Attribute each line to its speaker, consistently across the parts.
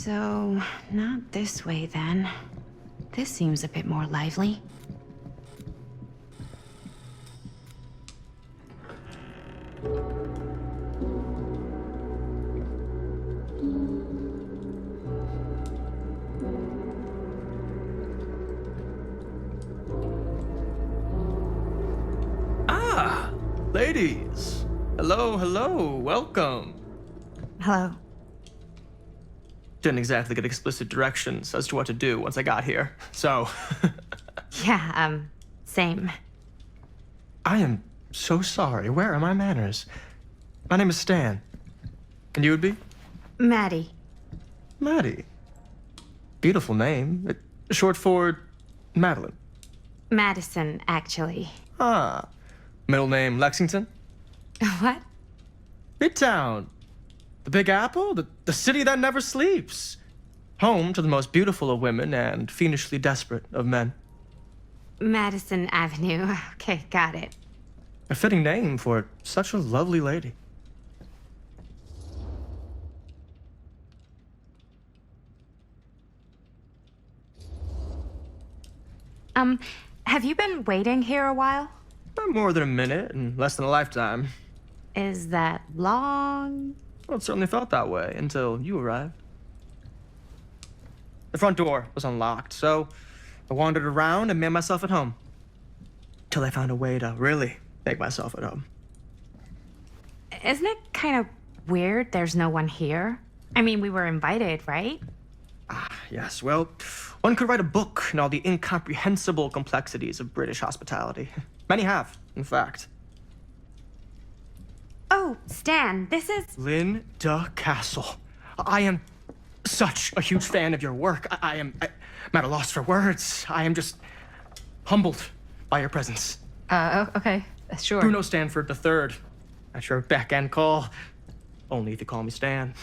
Speaker 1: So, not this way then. This seems a bit more lively.
Speaker 2: Ah, ladies. Hello, hello, welcome.
Speaker 1: Hello.
Speaker 2: Didn't exactly get explicit directions as to what to do once I got here, so...
Speaker 1: Yeah, same.
Speaker 2: I am so sorry. Where are my manners? My name is Stan. And you would be?
Speaker 1: Maddie.
Speaker 2: Maddie. Beautiful name. Short for Madeline.
Speaker 1: Madison, actually.
Speaker 2: Ah. Middle name Lexington?
Speaker 1: What?
Speaker 2: Midtown. The Big Apple? The city that never sleeps. Home to the most beautiful of women and fiendishly desperate of men.
Speaker 1: Madison Avenue. Okay, got it.
Speaker 2: A fitting name for such a lovely lady.
Speaker 1: Have you been waiting here a while?
Speaker 2: Not more than a minute and less than a lifetime.
Speaker 1: Is that long?
Speaker 2: Well, it certainly felt that way until you arrived. The front door was unlocked, so I wandered around and made myself at home. Till I found a way to really make myself at home.
Speaker 1: Isn't it kind of weird there's no one here? I mean, we were invited, right?
Speaker 2: Ah, yes, well, one could write a book on all the incomprehensible complexities of British hospitality. Many have, in fact.
Speaker 1: Oh, Stan, this is...
Speaker 2: Linda Castle. I am such a huge fan of your work. I'm at a loss for words. I am just humbled by your presence.
Speaker 1: Okay, sure.
Speaker 2: Bruno Stanford III, at your beck and call. Only if you call me Stan.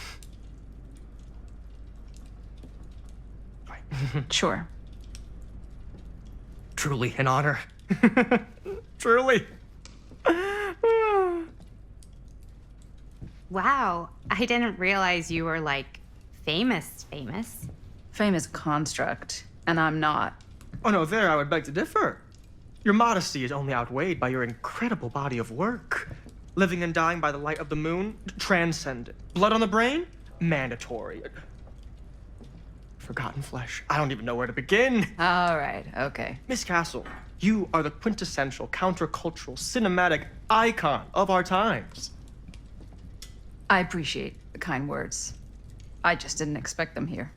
Speaker 1: Sure.
Speaker 2: Truly an honor. Truly.
Speaker 1: Wow, I didn't realize you were, like, famous.
Speaker 3: Famous construct, and I'm not.
Speaker 2: Oh no, there I would beg to differ. Your modesty is only outweighed by your incredible body of work. Living and dying by the light of the moon, transcendent. Blood on the brain, mandatory. Forgotten flesh. I don't even know where to begin.
Speaker 3: All right, okay.
Speaker 2: Miss Castle, you are the quintessential countercultural cinematic icon of our times.
Speaker 3: I appreciate the kind words. I just didn't expect them here.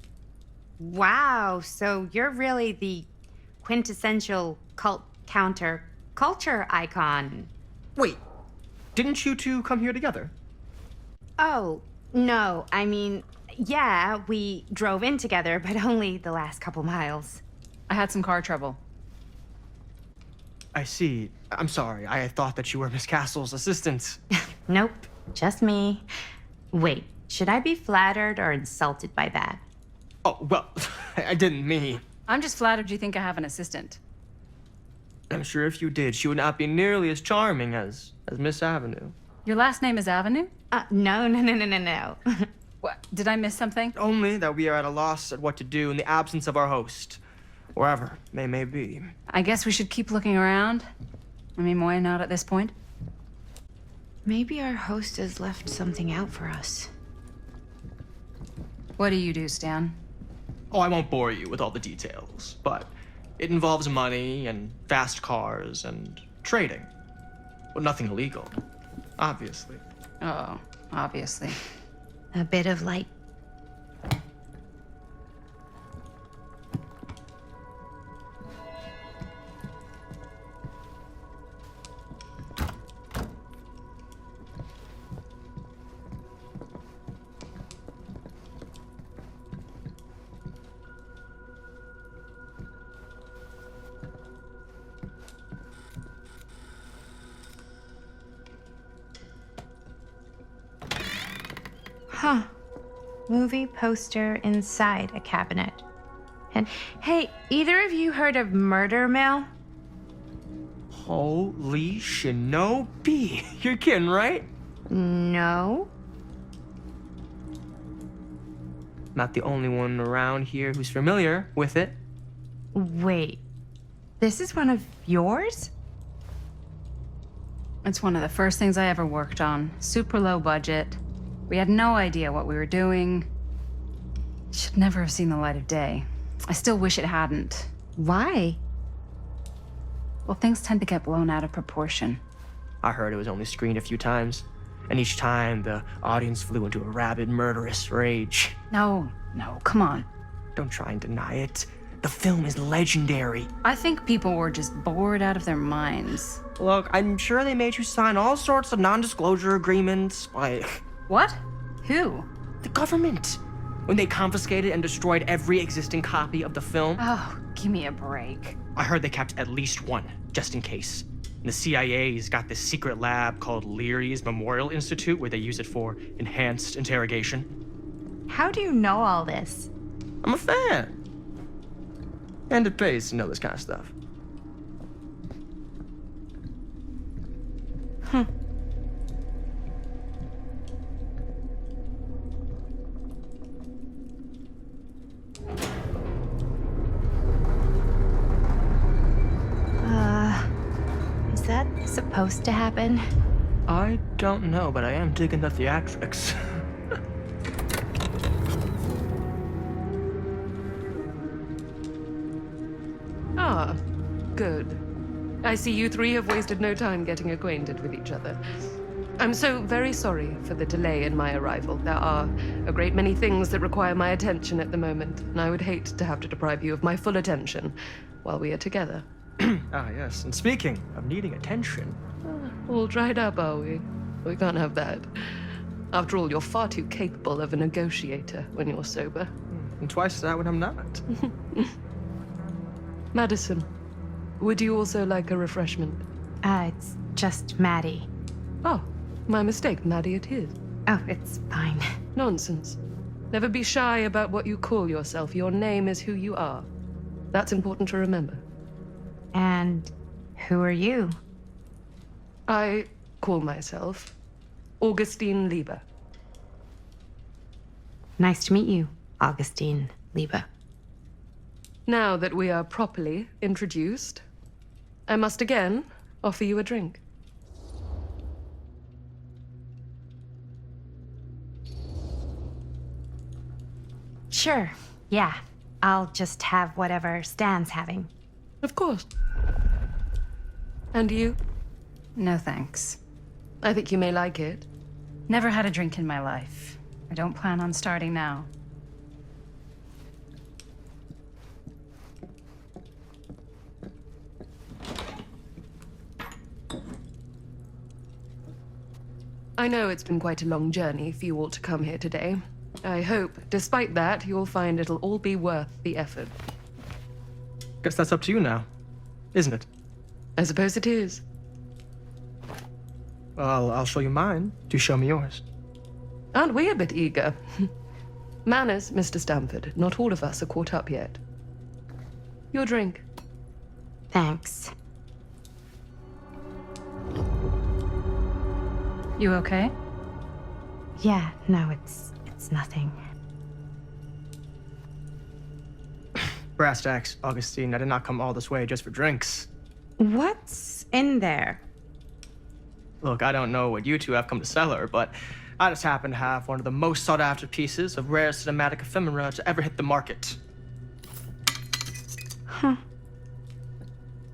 Speaker 1: Wow, so you're really the quintessential counter-culture icon.
Speaker 2: Wait, didn't you two come here together?
Speaker 1: Oh, no, I mean, yeah, we drove in together, but only the last couple miles.
Speaker 3: I had some car trouble.
Speaker 2: I see. I'm sorry. I thought that you were Miss Castle's assistant.
Speaker 1: Nope, just me. Wait, should I be flattered or insulted by that?
Speaker 2: Oh, well, I didn't mean.
Speaker 3: I'm just flattered you think I have an assistant.
Speaker 2: I'm sure if you did, she would not be nearly as charming as Miss Avenue.
Speaker 3: Your last name is Avenue?
Speaker 1: No.
Speaker 3: What? Did I miss something?
Speaker 2: Only that we are at a loss at what to do in the absence of our host, wherever they may be.
Speaker 3: I guess we should keep looking around. I mean, why not at this point?
Speaker 1: Maybe our host has left something out for us.
Speaker 3: What do you do, Stan?
Speaker 2: Oh, I won't bore you with all the details, but it involves money and fast cars and trading. Well, nothing illegal, obviously.
Speaker 3: Oh, obviously.
Speaker 1: A bit of light. Huh. Movie poster inside a cabinet. And hey, either of you heard of Murder Mill?
Speaker 2: Holy shinobi. You're kidding, right?
Speaker 1: No.
Speaker 2: Not the only one around here who's familiar with it.
Speaker 1: Wait, this is one of yours?
Speaker 3: It's one of the first things I ever worked on. Super low budget. We had no idea what we were doing. Should never have seen the light of day. I still wish it hadn't.
Speaker 1: Why?
Speaker 3: Well, things tend to get blown out of proportion.
Speaker 2: I heard it was only screened a few times, and each time the audience flew into a rabid, murderous rage.
Speaker 3: No, come on.
Speaker 2: Don't try and deny it. The film is legendary.
Speaker 3: I think people were just bored out of their minds.
Speaker 2: Look, I'm sure they made you sign all sorts of non-disclosure agreements, like...
Speaker 3: What? Who?
Speaker 2: The government. When they confiscated and destroyed every existing copy of the film.
Speaker 3: Oh, give me a break.
Speaker 2: I heard they kept at least one, just in case. The CIA's got this secret lab called Leary's Memorial Institute where they use it for enhanced interrogation.
Speaker 1: How do you know all this?
Speaker 2: I'm a fan. And it pays to know this kind of stuff.
Speaker 1: Is that supposed to happen?
Speaker 2: I don't know, but I am digging the theatrics.
Speaker 4: Ah, good. I see you three have wasted no time getting acquainted with each other. I'm so very sorry for the delay in my arrival. There are a great many things that require my attention at the moment, and I would hate to have to deprive you of my full attention while we are together.
Speaker 2: Ah, yes. And speaking of needing attention...
Speaker 4: All dried up, are we? We can't have that. After all, you're far too capable of a negotiator when you're sober.
Speaker 2: And twice that when I'm not.
Speaker 4: Madison, would you also like a refreshment?
Speaker 1: It's just Maddie.
Speaker 4: Oh, my mistake. Maddie it is.
Speaker 1: Oh, it's fine.
Speaker 4: Nonsense. Never be shy about what you call yourself. Your name is who you are. That's important to remember.
Speaker 1: And who are you?
Speaker 4: I call myself Augustine Lieber.
Speaker 1: Nice to meet you, Augustine Lieber.
Speaker 4: Now that we are properly introduced, I must again offer you a drink.
Speaker 1: Sure, yeah. I'll just have whatever Stan's having.
Speaker 4: Of course. And you?
Speaker 3: No thanks.
Speaker 4: I think you may like it.
Speaker 3: Never had a drink in my life. I don't plan on starting now.
Speaker 4: I know it's been quite a long journey for you all to come here today. I hope, despite that, you'll find it'll all be worth the effort.
Speaker 2: Guess that's up to you now, isn't it?
Speaker 4: I suppose it is.
Speaker 2: Well, I'll show you mine. Do show me yours.
Speaker 4: Aren't we a bit eager? Manners, Mr. Stamford. Not all of us are caught up yet. Your drink.
Speaker 1: Thanks.
Speaker 3: You okay?
Speaker 1: Yeah, no, it's nothing.
Speaker 2: Brass tacks, Augustine. I did not come all this way just for drinks.
Speaker 1: What's in there?
Speaker 2: Look, I don't know what you two have come to cellar, but I just happen to have one of the most sought-after pieces of rare cinematic ephemera to ever hit the market.
Speaker 1: Huh.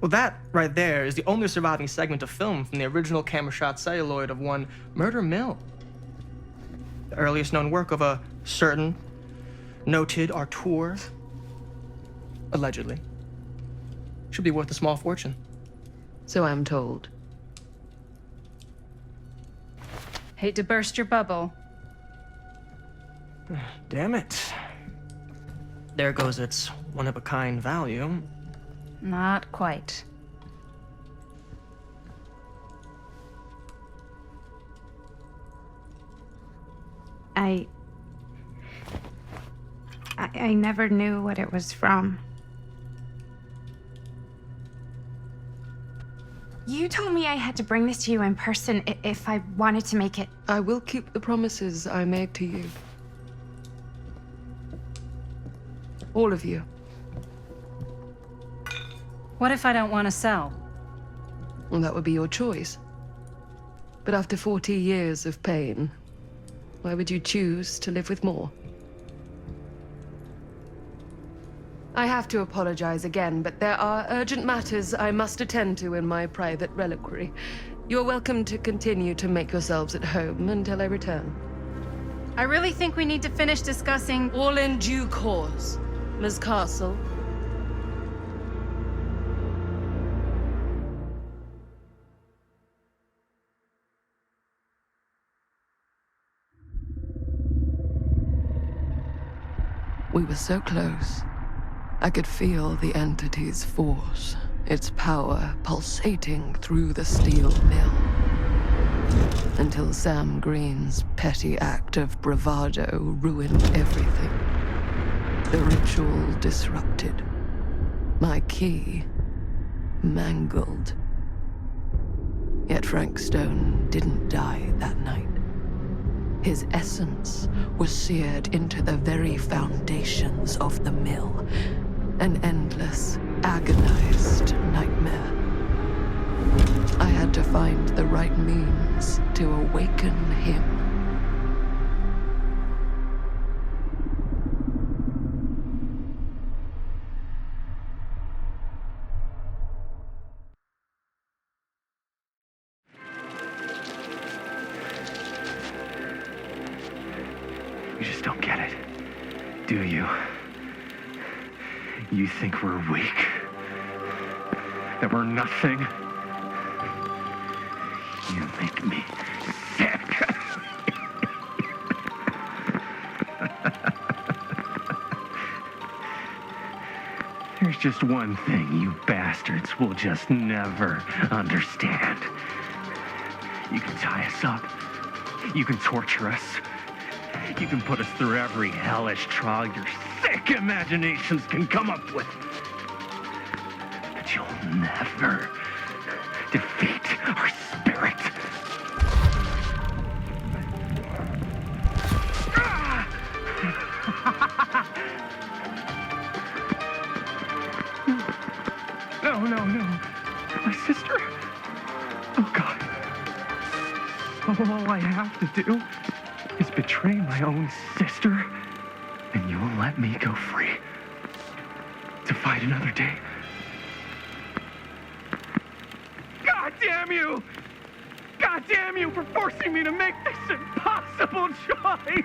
Speaker 2: Well, that right there is the only surviving segment of film from the original camera shot celluloid of one Murder Mill. The earliest known work of a certain noted auteur, allegedly. Should be worth a small fortune.
Speaker 4: So I'm told.
Speaker 3: Hate to burst your bubble.
Speaker 2: Damn it. There goes its one-of-a-kind value.
Speaker 3: Not quite.
Speaker 1: I never knew what it was from. You told me I had to bring this to you in person if I wanted to make it.
Speaker 4: I will keep the promises I made to you. All of you.
Speaker 3: What if I don't want to sell?
Speaker 4: Well, that would be your choice. But after 40 years of pain, why would you choose to live with more? I have to apologize again, but there are urgent matters I must attend to in my private reliquary. You're welcome to continue to make yourselves at home until I return.
Speaker 3: I really think we need to finish discussing.
Speaker 4: All in due course, Ms. Castle. We were so close. I could feel the entity's force, its power pulsating through the steel mill. Until Sam Green's petty act of bravado ruined everything. The ritual disrupted. My key mangled. Yet Frank Stone didn't die that night. His essence was seared into the very foundations of the mill. An endless, agonized nightmare. I had to find the right means to awaken him.
Speaker 5: You just don't get it, do you? You think we're weak? That we're nothing? You make me sick. There's just one thing you bastards will just never understand. You can tie us up. You can torture us. You can put us through every hellish trial your sick imaginations can come up with. But you'll never defeat our spirit. No. My sister? Oh, God. All I have to do is betray my own sister, and you'll let me go free to fight another day. God damn you! God damn you for forcing me to make this impossible choice!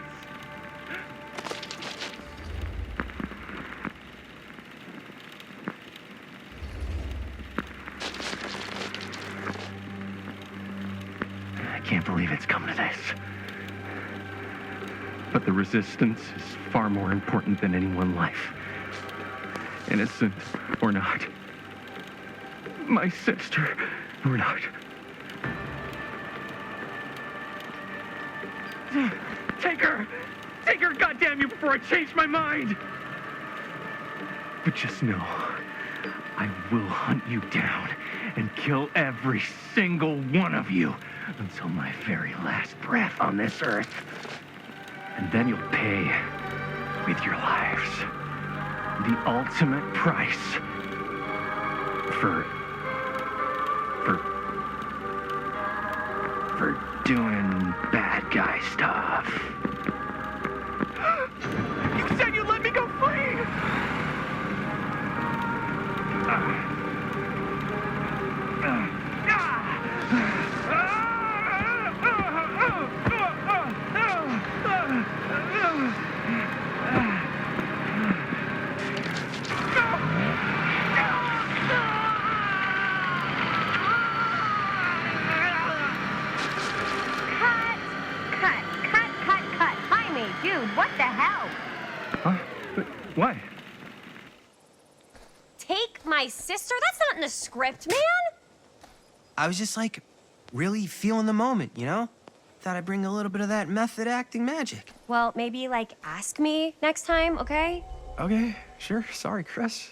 Speaker 5: I can't believe it's come to this. But the resistance is far more important than any one life. Innocent or not. My sister or not. Take her! Take her, goddamn you, before I change my mind! But just know, I will hunt you down and kill every single one of you until my very last breath on this earth. And then you'll pay with your lives. The ultimate price for doing bad guy stuff. You said you'd let me go free!
Speaker 6: Cut. Jaime, dude, what the hell?
Speaker 5: Huh? What?
Speaker 6: Take my sister? That's not in the script, man.
Speaker 7: I was just like, really feeling the moment, you know? Thought I'd bring a little bit of that method acting magic.
Speaker 6: Well, maybe, ask me next time, okay?
Speaker 7: Okay, sure. Sorry, Chris.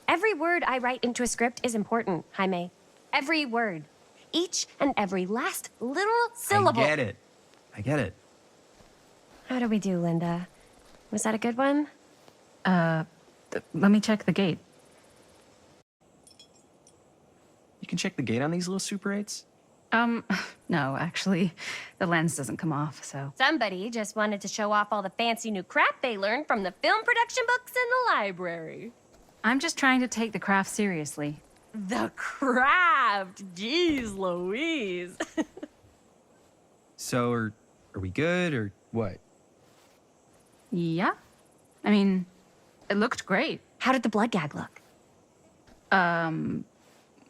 Speaker 6: Every word I write into a script is important, Jaime. Every word. Each and every last little syllable.
Speaker 7: I get it.
Speaker 6: How do we do, Linda? Was that a good one?
Speaker 3: Let me check the gate.
Speaker 7: You can check the gate on these little Super 8s?
Speaker 3: No, actually, the lens doesn't come off, so.
Speaker 6: Somebody just wanted to show off all the fancy new crap they learned from the film production books in the library.
Speaker 3: I'm just trying to take the craft seriously.
Speaker 6: The craft! Jeez Louise.
Speaker 7: So, are we good, or what?
Speaker 3: Yeah? I mean, it looked great.
Speaker 6: How did the blood gag look?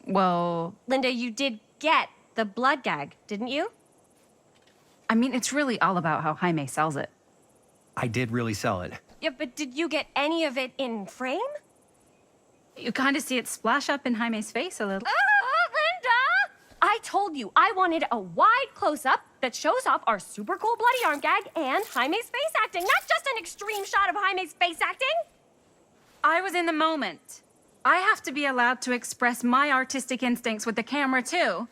Speaker 3: Well,
Speaker 6: Linda, you did get the blood gag, didn't you?
Speaker 3: I mean, it's really all about how Jaime sells it.
Speaker 7: I did really sell it.
Speaker 6: Yeah, but did you get any of it in frame?
Speaker 3: You kind of see it splash up in Jaime's face a little.
Speaker 6: Linda! I told you I wanted a wide close-up that shows off our super cool bloody arm gag and Jaime's face acting, not just an extreme shot of Jaime's face acting.
Speaker 3: I was in the moment. I have to be allowed to express my artistic instincts with the camera, too.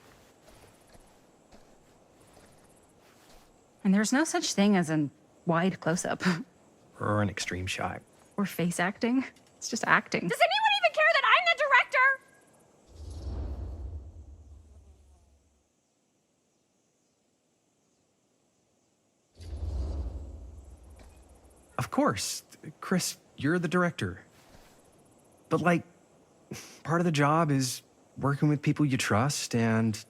Speaker 3: And there's no such thing as a wide close-up.
Speaker 7: Or an extreme shot.
Speaker 3: Or face acting. It's just acting.
Speaker 6: Does anyone even care that I'm the director?
Speaker 7: Of course. Chris, you're the director. But, like, part of the job is working with people you trust, and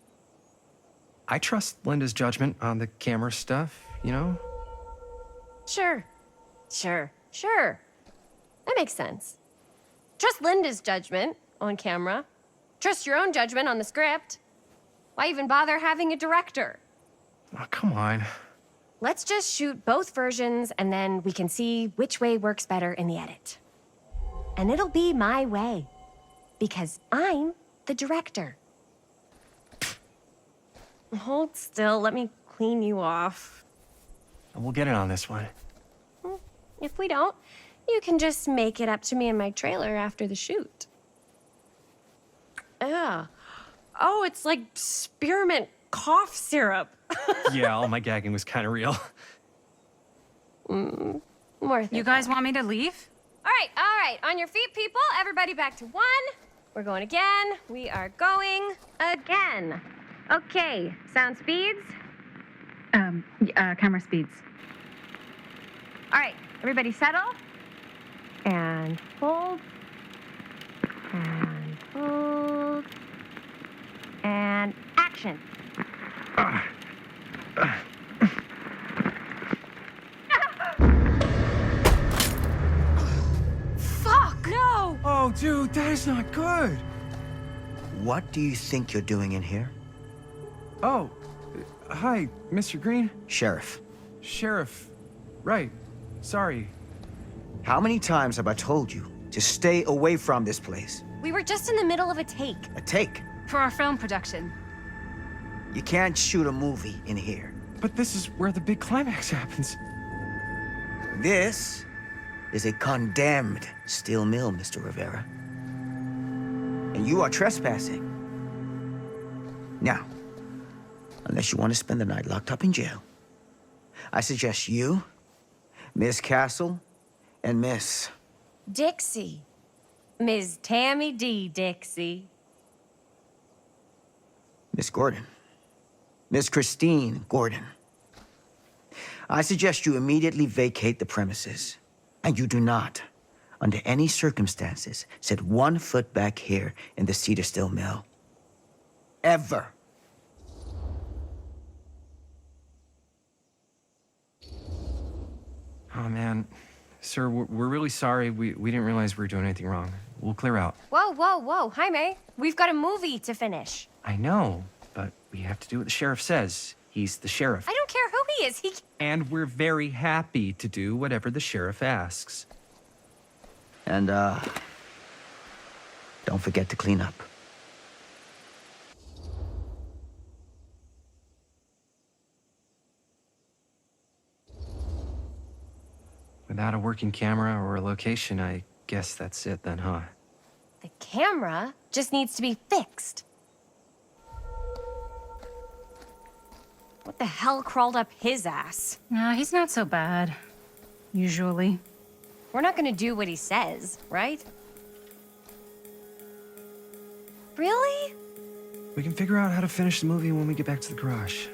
Speaker 7: I trust Linda's judgment on the camera stuff, you know?
Speaker 6: Sure. That makes sense. Trust Linda's judgment on camera. Trust your own judgment on the script. Why even bother having a director?
Speaker 7: Oh, come on.
Speaker 6: Let's just shoot both versions and then we can see which way works better in the edit. And it'll be my way. Because I'm the director. Hold still, let me clean you off.
Speaker 7: We'll get it on this one.
Speaker 6: If we don't, you can just make it up to me in my trailer after the shoot. Ugh. Oh, it's like spearmint cough syrup.
Speaker 7: Yeah, all my gagging was kind of real.
Speaker 6: Worth
Speaker 3: You
Speaker 6: it,
Speaker 3: guys
Speaker 6: though.
Speaker 3: want me to leave?
Speaker 6: All right. On your feet, people. Everybody back to one. We're going again. We are going again. Okay, sound speeds.
Speaker 3: Camera speeds.
Speaker 6: All right, everybody settle. And hold. And hold. And action. Fuck! No!
Speaker 7: Oh, dude, that is not good.
Speaker 8: What do you think you're doing in here?
Speaker 7: Oh, hi, Mr. Green.
Speaker 8: Sheriff,
Speaker 7: Sheriff. Right. Sorry.
Speaker 8: how many times have I told you to stay away from this place?
Speaker 6: We were just in the middle of a take.
Speaker 8: A take.
Speaker 3: For our film production.
Speaker 8: You can't shoot a movie in here.
Speaker 7: But this is where the big climax happens.
Speaker 8: This is a condemned steel mill, Mr. Rivera. And you are trespassing. Now, unless you want to spend the night locked up in jail, I suggest you, Miss Castle, and Miss...
Speaker 6: Dixie. Ms. Tammy D. Dixie.
Speaker 8: Miss Gordon. Miss Christine Gordon. I suggest you immediately vacate the premises. And you do not, under any circumstances, set 1 foot back here in the Cedar Still Mill. Ever.
Speaker 7: Oh, man. Sir, we're really sorry. We didn't realize we were doing anything wrong. We'll clear out.
Speaker 6: Whoa. Jaime, we've got a movie to finish.
Speaker 7: I know, but we have to do what the sheriff says. He's the sheriff.
Speaker 6: I don't care who he is.
Speaker 7: And we're very happy to do whatever the sheriff asks.
Speaker 8: And, don't forget to clean up.
Speaker 7: Without a working camera or a location, I guess that's it then, huh?
Speaker 6: The camera just needs to be fixed. What the hell crawled up his ass?
Speaker 3: No, he's not so bad. Usually.
Speaker 6: We're not gonna do what he says, right? Really?
Speaker 7: We can figure out how to finish the movie when we get back to the garage.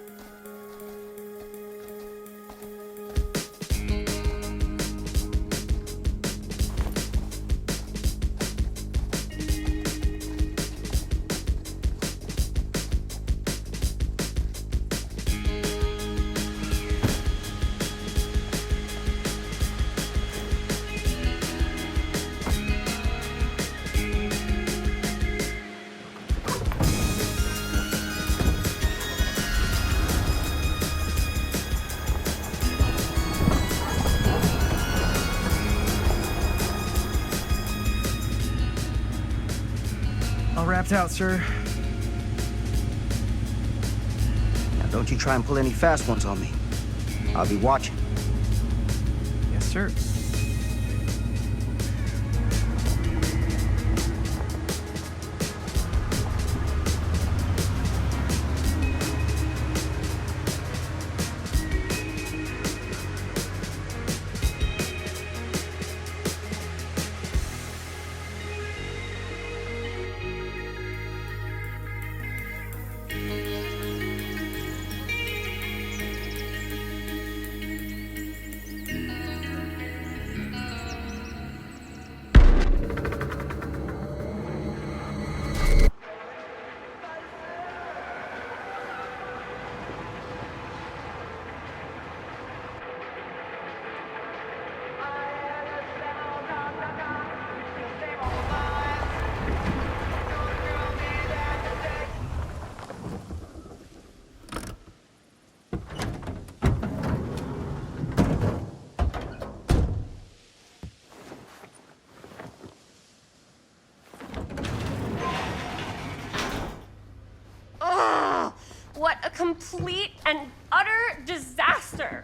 Speaker 7: All wrapped out, sir.
Speaker 8: Now, don't you try and pull any fast ones on me. I'll be watching.
Speaker 7: Yes, sir.
Speaker 6: What a complete and utter disaster!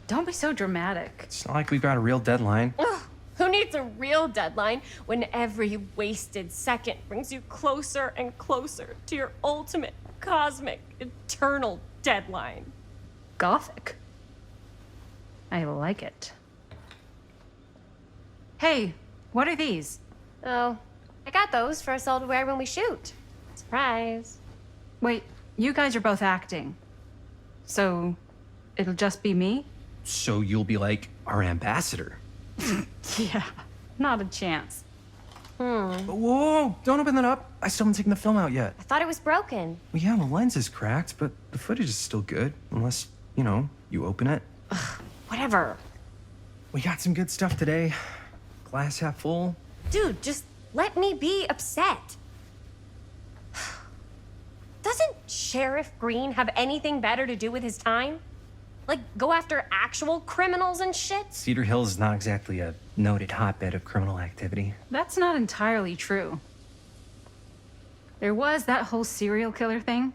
Speaker 3: Don't be so dramatic.
Speaker 7: It's not like we've got a real deadline.
Speaker 6: Ugh, who needs a real deadline when every wasted second brings you closer and closer to your ultimate, cosmic, eternal deadline?
Speaker 3: Gothic. I like it. Hey, what are these?
Speaker 6: Oh, I got those for us all to wear when we shoot. Surprise.
Speaker 3: Wait, you guys are both acting. So, it'll just be me?
Speaker 7: So you'll be like our ambassador.
Speaker 3: Yeah, not a chance.
Speaker 7: Whoa, don't open that up. I still haven't taken the film out yet.
Speaker 6: I thought it was broken.
Speaker 7: Well, yeah, the lens is cracked, but the footage is still good. Unless, you open it.
Speaker 6: Whatever.
Speaker 7: We got some good stuff today. Glass half full.
Speaker 6: Dude, just let me be upset. Doesn't Sheriff Green have anything better to do with his time? Like, go after actual criminals and shit?
Speaker 7: Cedar Hills is not exactly a noted hotbed of criminal activity.
Speaker 3: That's not entirely true. There was that whole serial killer thing.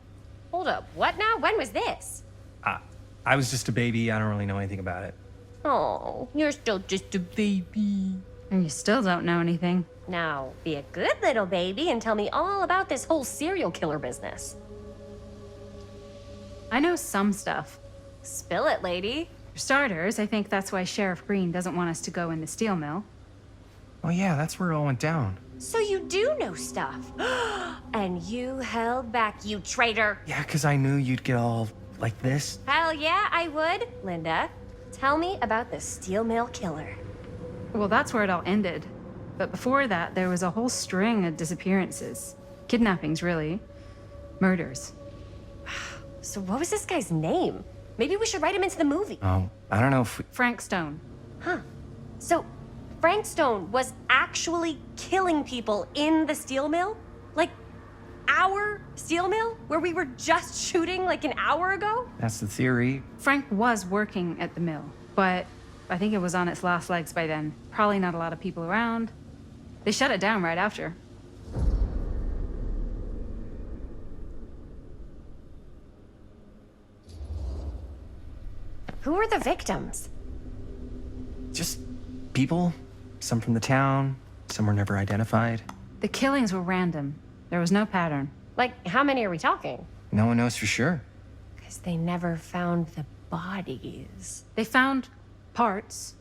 Speaker 6: Hold up, what now? When was this?
Speaker 7: I was just a baby. I don't really know anything about it.
Speaker 6: Oh, you're still just a baby.
Speaker 3: And you still don't know anything.
Speaker 6: Now, be a good little baby and tell me all about this whole serial killer business.
Speaker 3: I know some stuff.
Speaker 6: Spill it, lady.
Speaker 3: For starters, I think that's why Sheriff Green doesn't want us to go in the steel mill.
Speaker 7: Oh yeah, that's where it all went down.
Speaker 6: So you do know stuff. And you held back, you traitor.
Speaker 7: Yeah, because I knew you'd get all like this.
Speaker 6: Hell yeah, I would. Linda, tell me about the steel mill killer.
Speaker 3: Well, that's where it all ended. But before that, there was a whole string of disappearances. Kidnappings, really. Murders.
Speaker 6: So what was this guy's name? Maybe we should write him into the movie.
Speaker 7: Oh, I don't know if we...
Speaker 3: Frank Stone.
Speaker 6: Huh. So Frank Stone was actually killing people in the steel mill? Like, our steel mill? Where we were just shooting like an hour ago?
Speaker 7: That's the theory.
Speaker 3: Frank was working at the mill, but I think it was on its last legs by then. Probably not a lot of people around. They shut it down right after.
Speaker 6: Who were the victims?
Speaker 7: Just people. Some from the town. Some were never identified.
Speaker 3: The killings were random. There was no pattern.
Speaker 6: Like, how many are we talking?
Speaker 7: No one knows for sure.
Speaker 6: Because they never found the bodies.
Speaker 3: They found parts.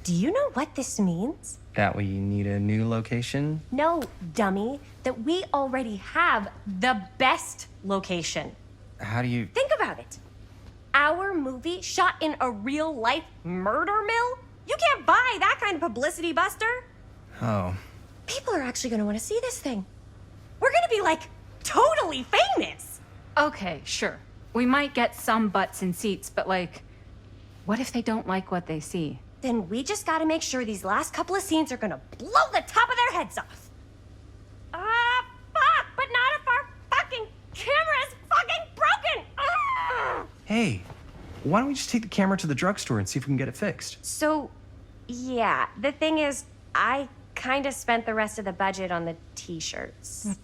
Speaker 6: Do you know what this means?
Speaker 7: That we need a new location?
Speaker 6: No, dummy. That we already have the best location.
Speaker 7: How do you...
Speaker 6: Think about it. Our movie shot in a real-life murder mill? You can't buy that kind of publicity, Buster.
Speaker 7: Oh.
Speaker 6: People are actually gonna want to see this thing. We're gonna be, like, totally famous.
Speaker 3: Okay, sure. We might get some butts in seats, but like, what if they don't like what they see?
Speaker 6: Then we just gotta make sure these last couple of scenes are gonna blow the top of their heads off. Fuck, but not if our fucking camera's fucking broken.
Speaker 7: Hey, why don't we just take the camera to the drugstore and see if we can get it fixed?
Speaker 6: So, yeah, the thing is, I kinda spent the rest of the budget on the t-shirts.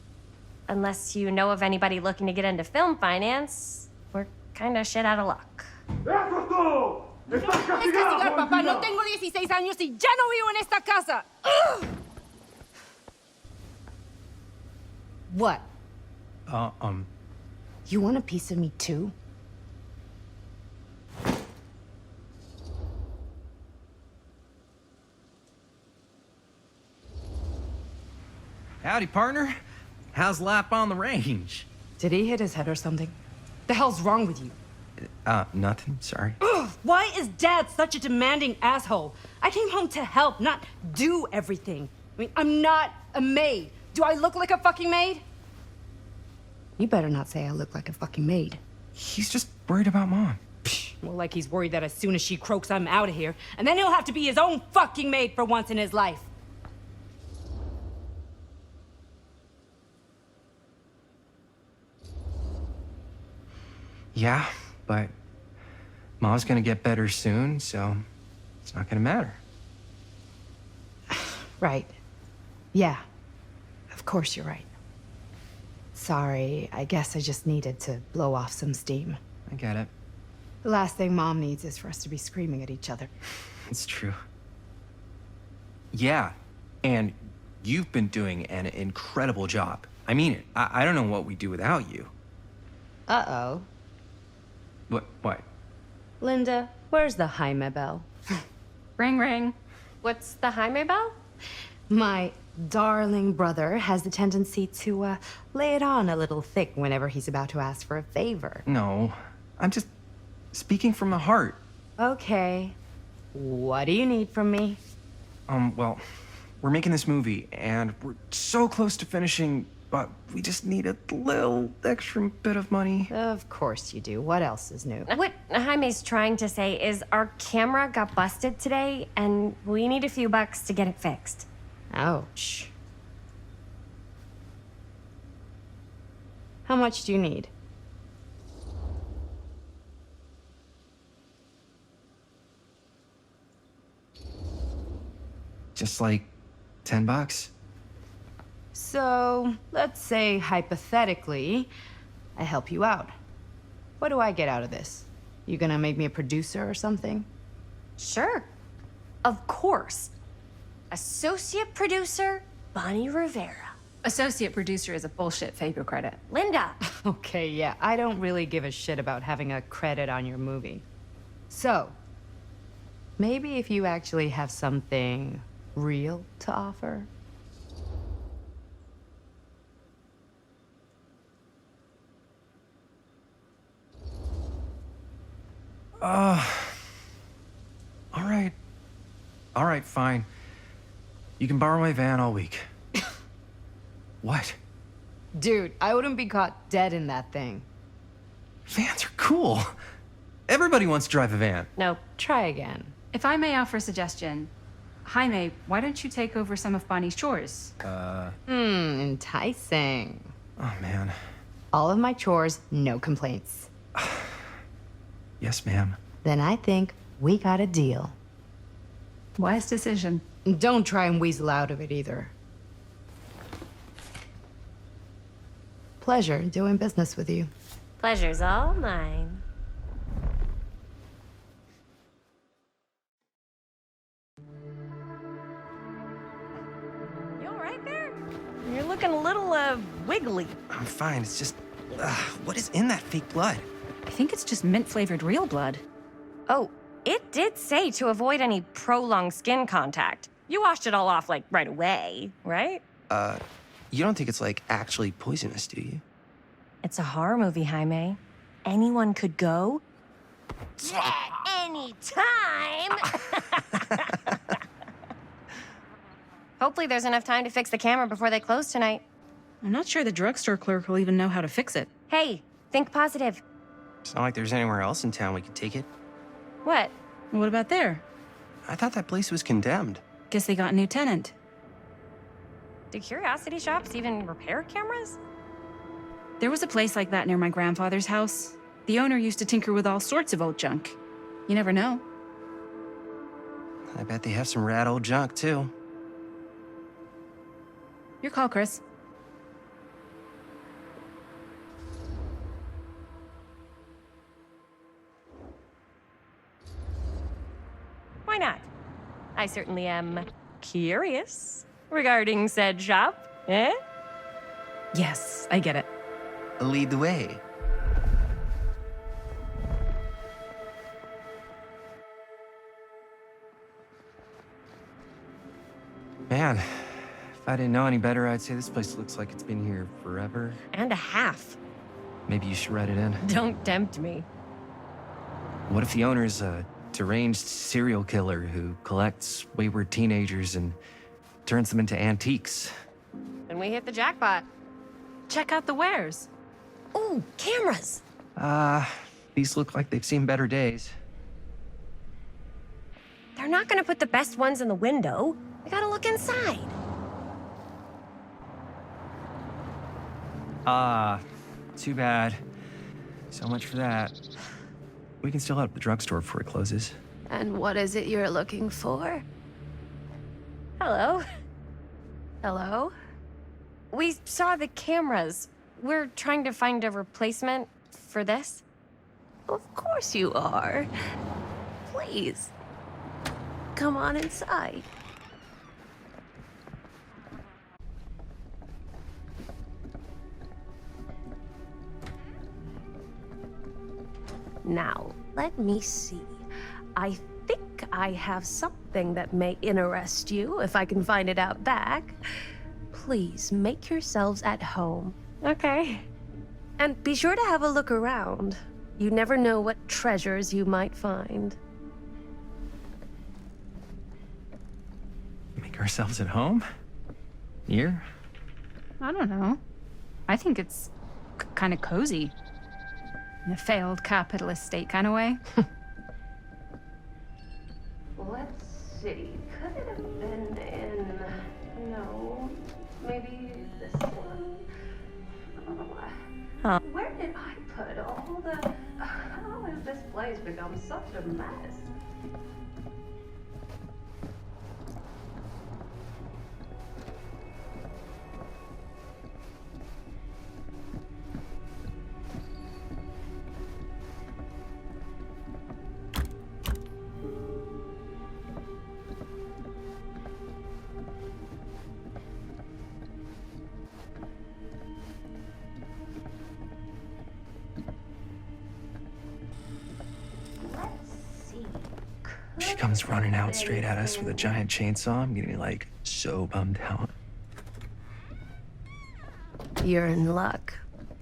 Speaker 6: Unless you know of anybody looking to get into film finance, we're kinda shit out of luck.
Speaker 9: Es castigar, papá. No tengo 16 años y ya no vivo en esta casa. What? You want a piece of me too?
Speaker 7: Howdy, partner. How's lap on the range?
Speaker 9: Did he hit his head or something? The hell's wrong with you?
Speaker 7: Nothing, sorry.
Speaker 9: Ugh, why is Dad such a demanding asshole? I came home to help, not do everything. I mean, I'm not a maid. Do I look like a fucking maid? You better not say I look like a fucking maid.
Speaker 7: He's just worried about Mom.
Speaker 9: More like he's worried that as soon as she croaks, I'm out of here. And then he'll have to be his own fucking maid for once in his life.
Speaker 7: Yeah, but Mom's gonna get better soon, so it's not gonna matter.
Speaker 9: Right. Yeah. Of course you're right. Sorry, I guess I just needed to blow off some steam.
Speaker 7: I get it.
Speaker 9: The last thing Mom needs is for us to be screaming at each other.
Speaker 7: It's true. Yeah, and you've been doing an incredible job. I mean it. I don't know what we'd do without you.
Speaker 9: Uh-oh.
Speaker 7: What?
Speaker 9: Linda, where's the Jaime bell?
Speaker 3: Ring, ring.
Speaker 6: What's the Jaime bell?
Speaker 9: My darling brother has the tendency to lay it on a little thick whenever he's about to ask for a favor.
Speaker 7: No, I'm just speaking from the heart.
Speaker 9: Okay. What do you need from me?
Speaker 7: Well, we're making this movie, and we're so close to finishing, but we just need a little extra bit of money.
Speaker 9: Of course you do. What else is new?
Speaker 6: What Jaime's trying to say is our camera got busted today, and we need a few bucks to get it fixed.
Speaker 9: Ouch. How much do you need?
Speaker 7: Just like $10.
Speaker 9: So, let's say hypothetically, I help you out. What do I get out of this? You gonna make me a producer or something?
Speaker 6: Sure. Of course. Associate producer, Bonnie Rivera.
Speaker 3: Associate producer is a bullshit favor credit.
Speaker 6: Linda.
Speaker 9: Okay, yeah, I don't really give a shit about having a credit on your movie. So, maybe if you actually have something real to offer?
Speaker 7: All right, fine. You can borrow my van all week. What?
Speaker 9: Dude, I wouldn't be caught dead in that thing.
Speaker 7: Vans are cool. Everybody wants to drive a van.
Speaker 6: No.
Speaker 9: Try again.
Speaker 3: If I may offer a suggestion, Jaime, why don't you take over some of Bonnie's chores?
Speaker 9: Enticing.
Speaker 7: Oh, man.
Speaker 9: All of my chores, no complaints.
Speaker 7: Yes, ma'am.
Speaker 9: Then I think we got a deal.
Speaker 3: Wise decision.
Speaker 9: Don't try and weasel out of it either. Pleasure doing business with you.
Speaker 6: Pleasure's all mine. You all right there? You're looking a little, wiggly.
Speaker 7: I'm fine. It's just, what is in that fake blood?
Speaker 3: I think it's just mint-flavored real blood.
Speaker 6: Oh, It did say to avoid any prolonged skin contact. You washed it all off, like, right away, right?
Speaker 7: You don't think it's, like, actually poisonous, do you?
Speaker 6: It's a horror movie, Jaime. Anyone could go. Yeah, anytime! Hopefully there's enough time to fix the camera before they close tonight.
Speaker 3: I'm not sure the drugstore clerk will even know how to fix it.
Speaker 6: Hey, think positive.
Speaker 7: It's not like there's anywhere else in town we could take it.
Speaker 6: What?
Speaker 3: What about there?
Speaker 7: I thought that place was condemned.
Speaker 3: Guess they got a new tenant.
Speaker 6: Do curiosity shops even repair cameras?
Speaker 3: There was a place like that near my grandfather's house. The owner used to tinker with all sorts of old junk. You never know.
Speaker 7: I bet they have some rad old junk, too.
Speaker 3: Your call, Chris.
Speaker 6: Why not? I certainly am curious regarding said shop, eh?
Speaker 3: Yes, I get it.
Speaker 7: Lead the way. Man, if I didn't know any better, I'd say this place looks like it's been here forever.
Speaker 6: And a half.
Speaker 7: Maybe you should write it in.
Speaker 6: Don't tempt me.
Speaker 7: What if the owner's a deranged serial killer who collects wayward teenagers and turns them into antiques?
Speaker 6: Then we hit the jackpot.
Speaker 3: Check out the wares.
Speaker 6: Ooh, cameras.
Speaker 7: These look like they've seen better days.
Speaker 6: They're not gonna put the best ones in the window. We gotta look inside.
Speaker 7: Too bad. So much for that. We can still head up the drugstore before it closes.
Speaker 4: And what is it you're looking for?
Speaker 6: Hello.
Speaker 4: Hello?
Speaker 6: We saw the cameras. We're trying to find a replacement for this.
Speaker 4: Of course you are. Please. Come on inside. Now, let me see. I think I have something that may interest you, if I can find it out back. Please make yourselves at home.
Speaker 6: Okay.
Speaker 4: And be sure to have a look around. You never know what treasures you might find.
Speaker 7: Make ourselves at home? Here?
Speaker 3: I don't know. I think it's kind of cozy. In a failed capitalist state kind of way.
Speaker 4: Let's see. Could it have been in... No. Maybe this one?
Speaker 6: Huh.
Speaker 4: Where did I put all the... How has this place become such a mess?
Speaker 7: She comes running out straight at us with a giant chainsaw. I'm gonna be like so bummed out.
Speaker 4: You're in luck.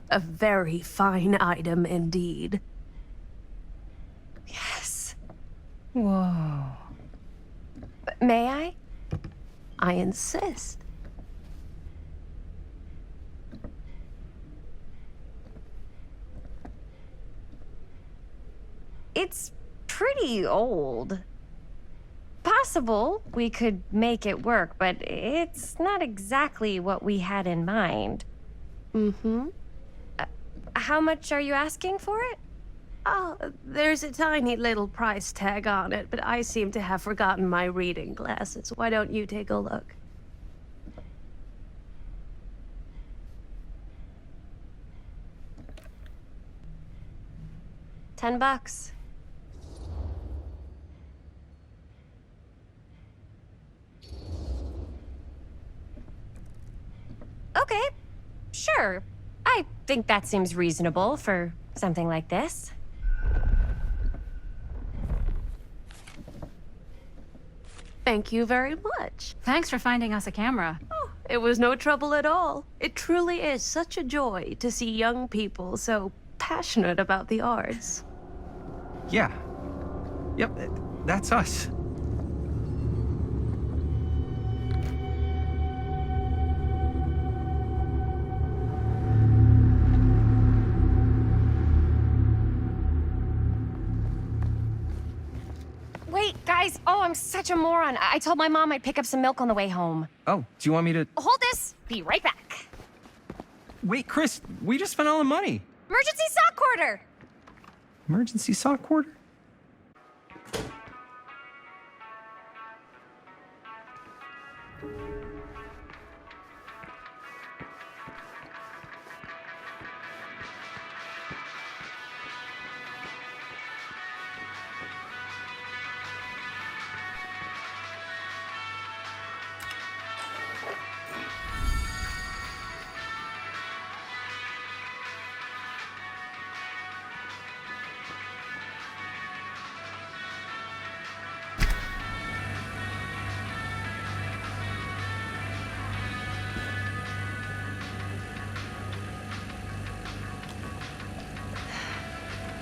Speaker 4: A very fine item indeed.
Speaker 6: Yes.
Speaker 3: Whoa.
Speaker 6: May I?
Speaker 4: I insist.
Speaker 6: It's pretty old. Possible we could make it work, but it's not exactly what we had in mind.
Speaker 4: Mm-hmm.
Speaker 6: How much are you asking for it?
Speaker 4: Oh, there's a tiny little price tag on it, but I seem to have forgotten my reading glasses. Why don't you take a look?
Speaker 6: $10. Okay, sure. I think that seems reasonable for something like this.
Speaker 4: Thank you very much.
Speaker 3: Thanks for finding us a camera.
Speaker 4: Oh, it was no trouble at all. It truly is such a joy to see young people so passionate about the arts.
Speaker 7: Yeah. Yep, that's us.
Speaker 6: Wait, guys. Oh, I'm such a moron. I told my mom I'd pick up some milk on the way home.
Speaker 7: Oh, do you want me to...
Speaker 6: Hold this. Be right back.
Speaker 7: Wait, Chris, we just spent all the money.
Speaker 6: Emergency sock quarter.
Speaker 7: Emergency sock quarter?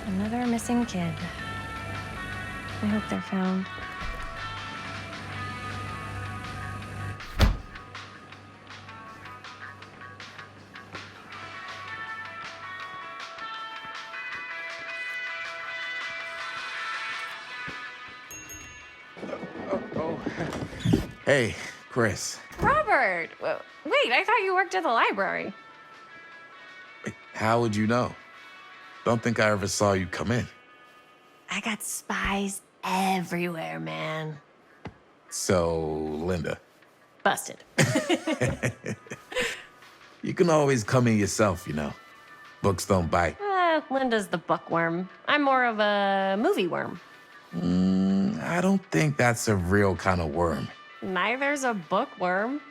Speaker 6: Another missing kid. I hope they're found.
Speaker 10: Hey, Chris.
Speaker 6: Robert! Wait, I thought you worked at the library.
Speaker 10: Wait, how would you know? Don't think I ever saw you come in.
Speaker 6: I got spies everywhere, man.
Speaker 10: So, Linda.
Speaker 6: Busted.
Speaker 10: You can always come in yourself, you know. Books don't bite.
Speaker 6: Linda's the bookworm. I'm more of a movie worm.
Speaker 10: I don't think that's a real kind of worm.
Speaker 6: Neither's a bookworm.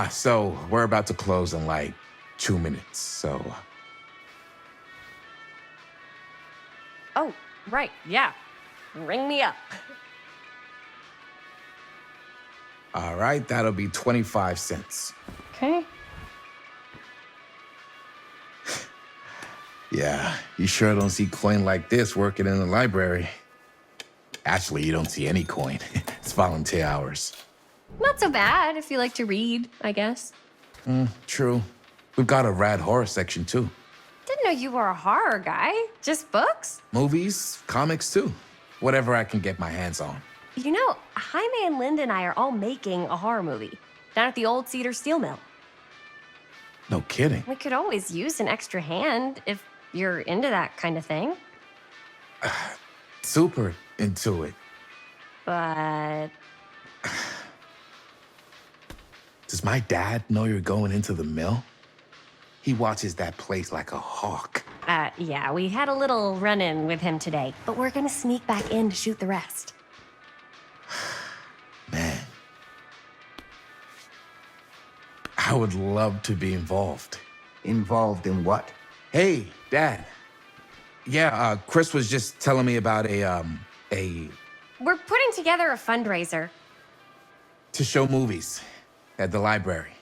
Speaker 10: So we're about to close in like 2 minutes, so...
Speaker 6: Oh, right, yeah. Ring me up.
Speaker 10: All right, that'll be 25 cents.
Speaker 6: Okay.
Speaker 10: Yeah, you sure don't see coin like this working in the library. Actually, you don't see any coin. It's volunteer hours.
Speaker 6: Not so bad if you like to read, I guess.
Speaker 10: True. We've got a rad horror section, too.
Speaker 6: Didn't know you were a horror guy. Just books?
Speaker 10: Movies, comics, too. Whatever I can get my hands on.
Speaker 6: You know, Jaime and Linda and I are all making a horror movie down at the old Cedar Steel Mill.
Speaker 10: No kidding.
Speaker 6: We could always use an extra hand if you're into that kind of thing.
Speaker 10: Super into it.
Speaker 6: But
Speaker 10: Does my dad know you're going into the mill? He watches that place like a hawk.
Speaker 6: Yeah, we had a little run-in with him today, but we're gonna sneak back in to shoot the rest.
Speaker 10: Man. I would love to be involved.
Speaker 8: Involved in what?
Speaker 10: Hey, Dad. Yeah, Chris was just telling me about
Speaker 6: We're putting together a fundraiser.
Speaker 10: to show movies at the library.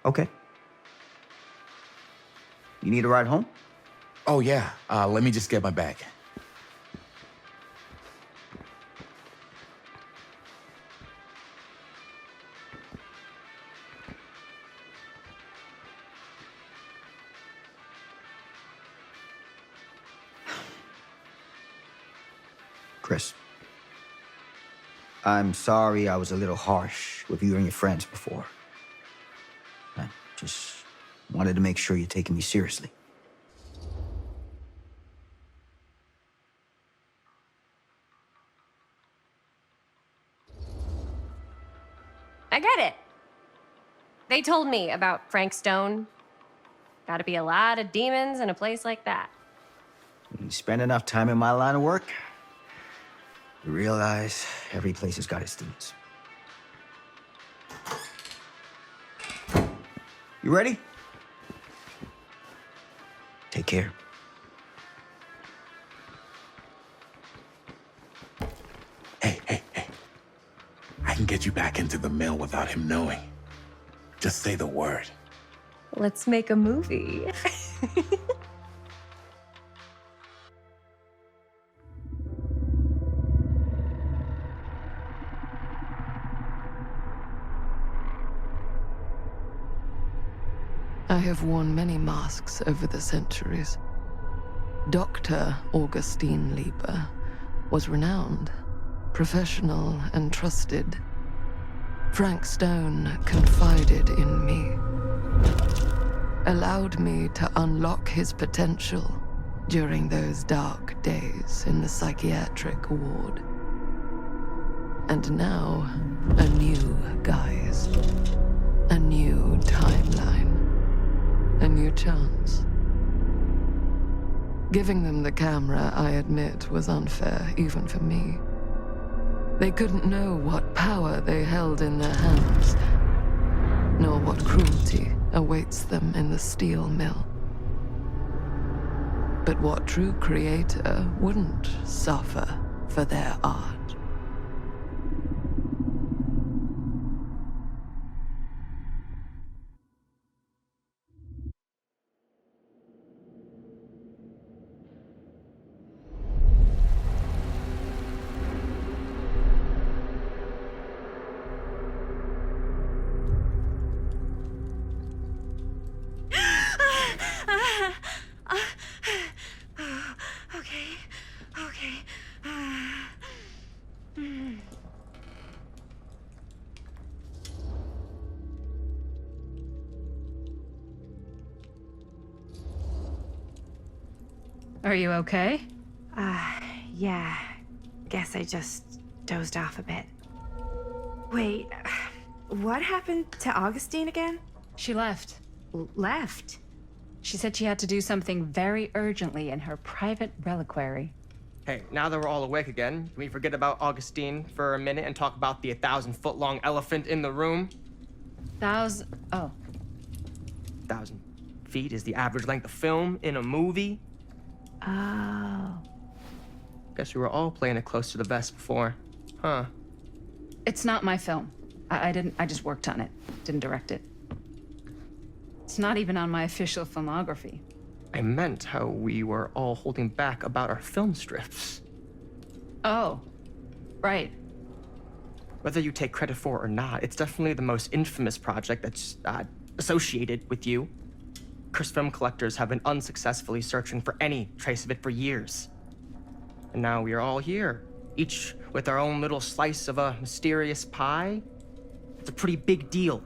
Speaker 8: Okay. You need a ride home?
Speaker 10: Oh, yeah. Let me just get my bag.
Speaker 8: Chris. I'm sorry I was a little harsh with you and your friends before. I just wanted to make sure you're taking me seriously.
Speaker 6: I get it. They told me about Frank Stone. Gotta be a lot of demons in a place like that.
Speaker 8: When you spend enough time in my line of work, you realize every place has got its demons. You ready? Take care.
Speaker 10: can get you back into the mill without him knowing. Just say the word.
Speaker 6: Let's make a movie.
Speaker 4: I have worn many masks over the centuries. Dr. Augustine Lieber was renowned, professional, and trusted. Frank Stone confided in me, allowed me to unlock his potential during those dark days in the psychiatric ward. And now, a new guise, a new timeline. A new chance. Giving them the camera, I admit, was unfair, even for me. They couldn't know what power they held in their hands, nor what cruelty awaits them in the steel mill. But what true creator wouldn't suffer for their art?
Speaker 3: Are you okay?
Speaker 1: Yeah. Guess I just dozed off a bit. Wait, what happened to Augustine again?
Speaker 3: She left.
Speaker 1: Left?
Speaker 3: She said she had to do something very urgently in her private reliquary.
Speaker 2: Hey, now that we're all awake again, can we forget about Augustine for a minute and talk about the 1,000-foot-long elephant in the room?
Speaker 3: Oh.
Speaker 2: 1,000 feet is the average length of film in a movie.
Speaker 1: Oh.
Speaker 2: Guess we were all playing it close to the vest before. Huh.
Speaker 3: It's not my film. I just worked on it. Didn't direct it. It's not even on my official filmography.
Speaker 2: I meant how we were all holding back about our film strips.
Speaker 3: Oh. Right.
Speaker 2: Whether you take credit for it or not, it's definitely the most infamous project that's associated with you. Cursed film collectors have been unsuccessfully searching for any trace of it for years. And now we are all here, each with our own little slice of a mysterious pie. It's a pretty big deal.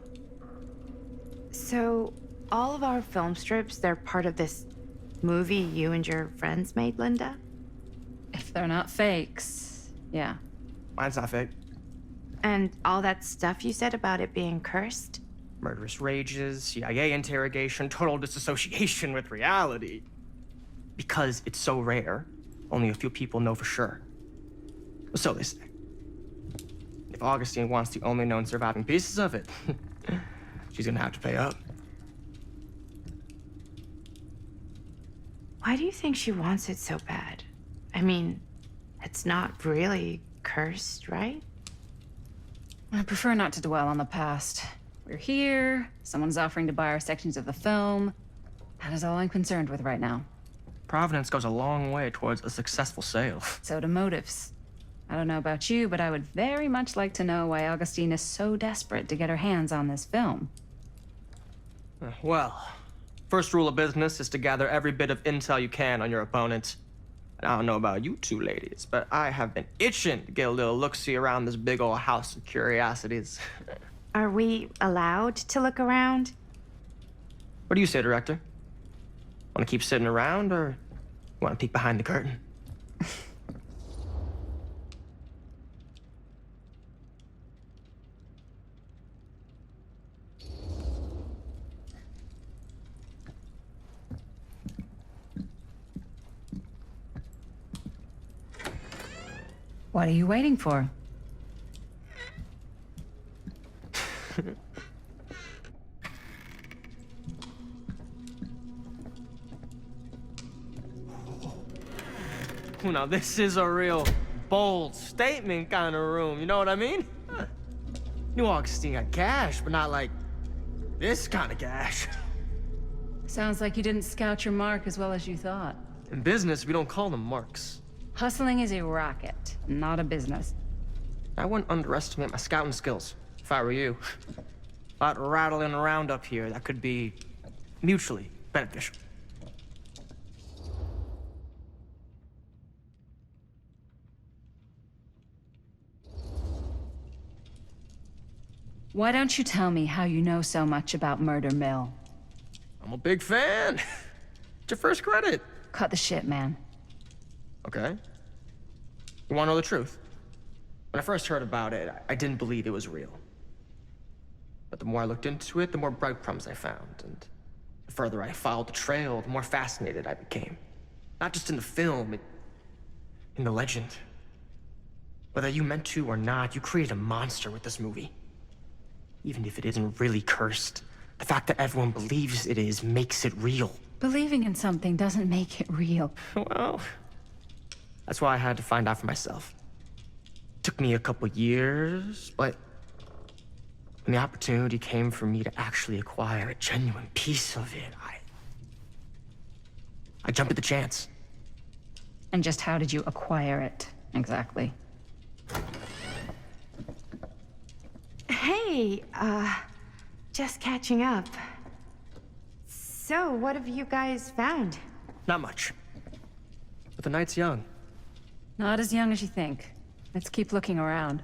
Speaker 1: So, all of our film strips, they're part of this movie you and your friends made, Linda?
Speaker 3: If they're not fakes, yeah.
Speaker 2: Mine's not fake.
Speaker 1: And all that stuff you said about it being cursed?
Speaker 2: Murderous rages, CIA interrogation, total disassociation with reality. Because it's so rare, only a few people know for sure. So they say. If Augustine wants the only known surviving pieces of it, she's gonna have to pay up.
Speaker 1: Why do you think she wants it so bad? I mean, it's not really cursed, right?
Speaker 3: I prefer not to dwell on the past. We're here, someone's offering to buy our sections of the film. That is all I'm concerned with right now.
Speaker 2: Providence goes a long way towards a successful sale.
Speaker 3: So do motives. I don't know about you, but I would very much like to know why Augustine is so desperate to get her hands on this film.
Speaker 2: Well, first rule of business is to gather every bit of intel you can on your opponent. And I don't know about you two ladies, but I have been itching to get a little look-see around this big old house of curiosities.
Speaker 1: Are we allowed to look around?
Speaker 2: What do you say, director? Want to keep sitting around, or want to peek behind the curtain?
Speaker 3: What are you waiting for?
Speaker 2: Now, this is a real bold statement kind of room, you know what I mean? New Augustine got gash, but not like this kind of gash.
Speaker 3: Sounds like you didn't scout your mark as well as you thought.
Speaker 2: In business, we don't call them marks.
Speaker 3: Hustling is a racket, not a business.
Speaker 2: I wouldn't underestimate my scouting skills, if I were you. A lot rattling around up here that could be mutually beneficial.
Speaker 3: Why don't you tell me how you know so much about Murder Mill?
Speaker 2: I'm a big fan. It's your first credit.
Speaker 3: Cut the shit, man.
Speaker 2: Okay. You wanna know the truth? When I first heard about it, I didn't believe it was real. But the more I looked into it, the more breadcrumbs I found, and the further I followed the trail, the more fascinated I became. Not just in the film, in the legend. Whether you meant to or not, you created a monster with this movie. Even if it isn't really cursed, the fact that everyone believes it is makes it real.
Speaker 3: Believing in something doesn't make it real.
Speaker 2: Well, that's why I had to find out for myself. Took me a couple years, but when the opportunity came for me to actually acquire a genuine piece of it, I jumped at the chance.
Speaker 3: And just how did you acquire it, exactly?
Speaker 1: Hey, just catching up. So, what have you guys found?
Speaker 2: Not much. But the night's young.
Speaker 3: Not as young as you think. Let's keep looking around.